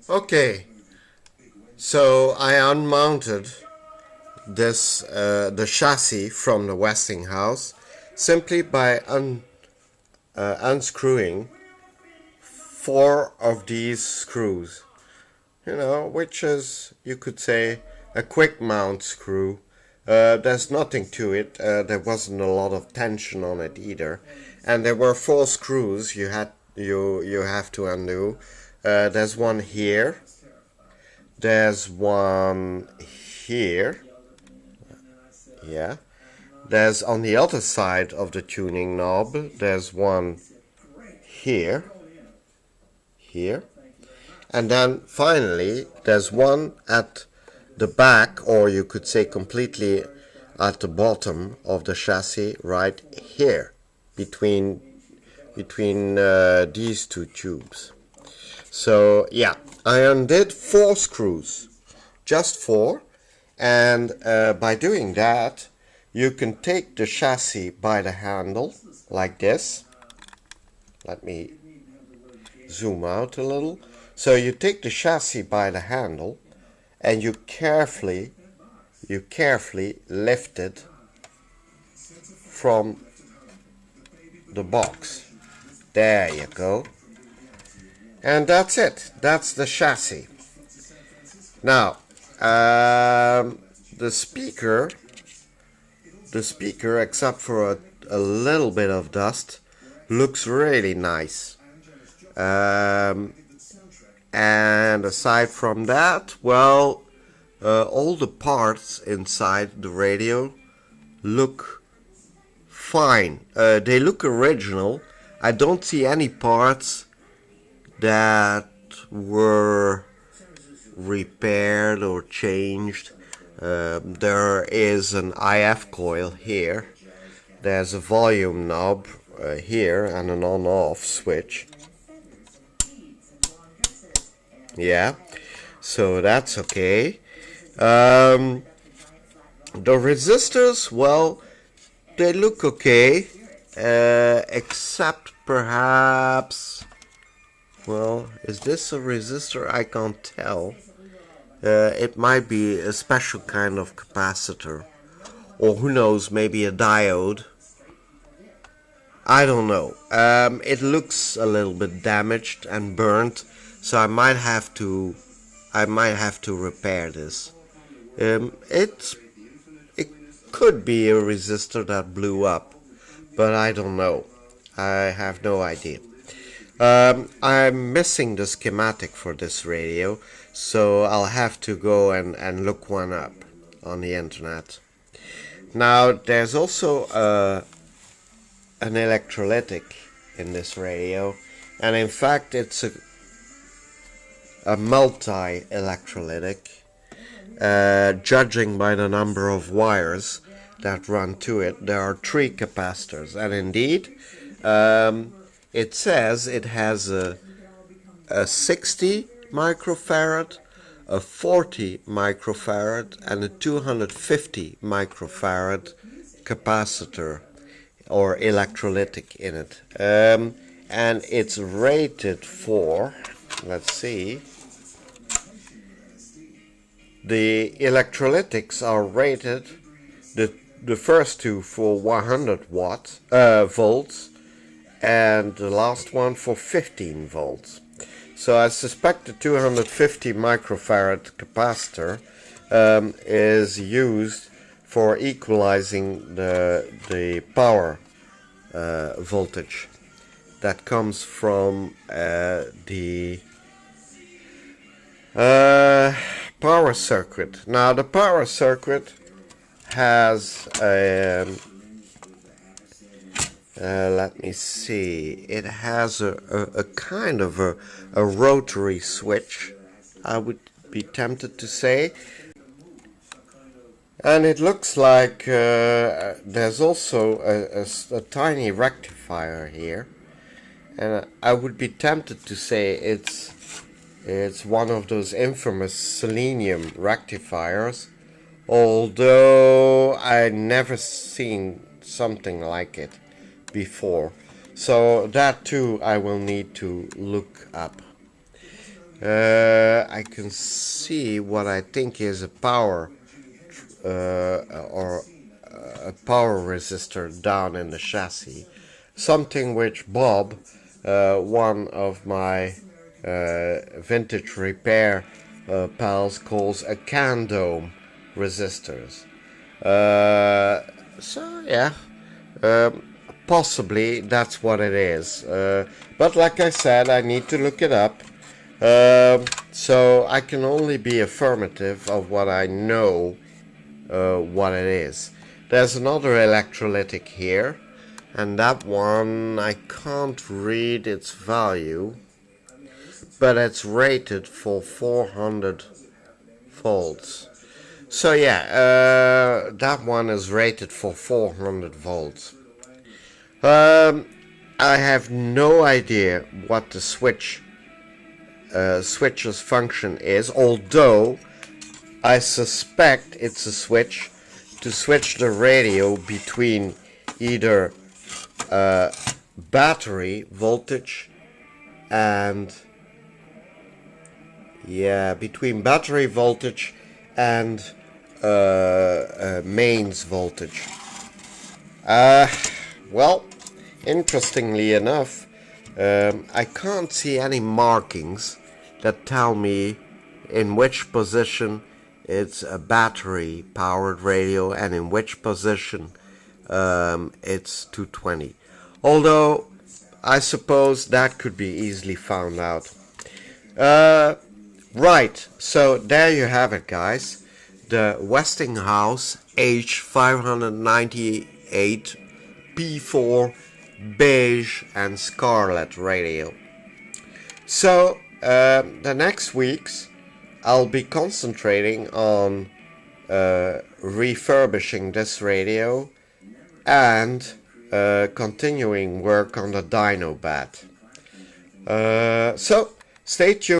Okay, so I unmounted this the chassis from the Westinghouse simply by unscrewing 4 of these screws, which is, you could say, a quick mount screw. There's nothing to it. There wasn't a lot of tension on it either, and there were 4 screws you have to undo. There's one here. There's one here. Yeah. There's on the other side of the tuning knob. There's one here. And then finally there's one at the back, or you could say completely at the bottom of the chassis, right here between these 2 tubes. So yeah, I undid 4 screws, just 4, and by doing that you can take the chassis by the handle like this. Let me zoom out a little. So you take the chassis by the handle and you carefully lift it from the box. There you go. And that's it. That's the chassis. Now, the speaker, except for a little bit of dust, looks really nice. And aside from that, well, all the parts inside the radio look fine. They look original. I don't see any parts that were repaired or changed. There is an IF coil here. There's a volume knob here and an on-off switch. Yeah, so that's okay. The resistors, well, they look okay, except perhaps, well, is this a resistor? I can't tell. It might be a special kind of capacitor, or who knows, maybe a diode. I don't know. It looks a little bit damaged and burnt, so I might have to repair this. It could be a resistor that blew up, but I don't know. I have no idea. I'm missing the schematic for this radio, so I'll have to go and look one up on the internet. Now, there's also an electrolytic in this radio, and in fact it's a multi-electrolytic, judging by the number of wires that run to it. There are 3 capacitors, and indeed it says it has a 60 microfarad, a 40 microfarad, and a 250 microfarad capacitor or electrolytic in it, and it's rated for, let's see, the electrolytics are rated, the first 2 for 100 volts, and the last one for 15 volts. So I suspect the 250 microfarad capacitor is used for equalizing the power voltage that comes from the power circuit. Now the power circuit has let me see, it has a kind of a rotary switch, I would be tempted to say, and it looks like there's also a tiny rectifier here, and I would be tempted to say it's one of those infamous selenium rectifiers, although I never seen something like it before, so that too I will need to look up. I can see what I think is a power or a power resistor down in the chassis, something which Bob, one of my vintage repair pals, calls a can dome resistors. So yeah, possibly that's what it is. But like I said, I need to look it up. So I can only be affirmative of what I know what it is. There's another electrolytic here, and that one I can't read its value, but it's rated for 400 volts. So yeah, that one is rated for 400 volts. I have no idea what the switch's function is, although I suspect it's a switch to switch the radio between either battery voltage and between battery voltage and mains voltage. Well, interestingly enough, I can't see any markings that tell me in which position it's a battery powered radio and in which position it's 220. Although I suppose that could be easily found out. Right, so there you have it, guys. The Westinghouse H-598P4 beige and scarlet radio. So the next weeks I'll be concentrating on refurbishing this radio and continuing work on the dyno bat. So stay tuned.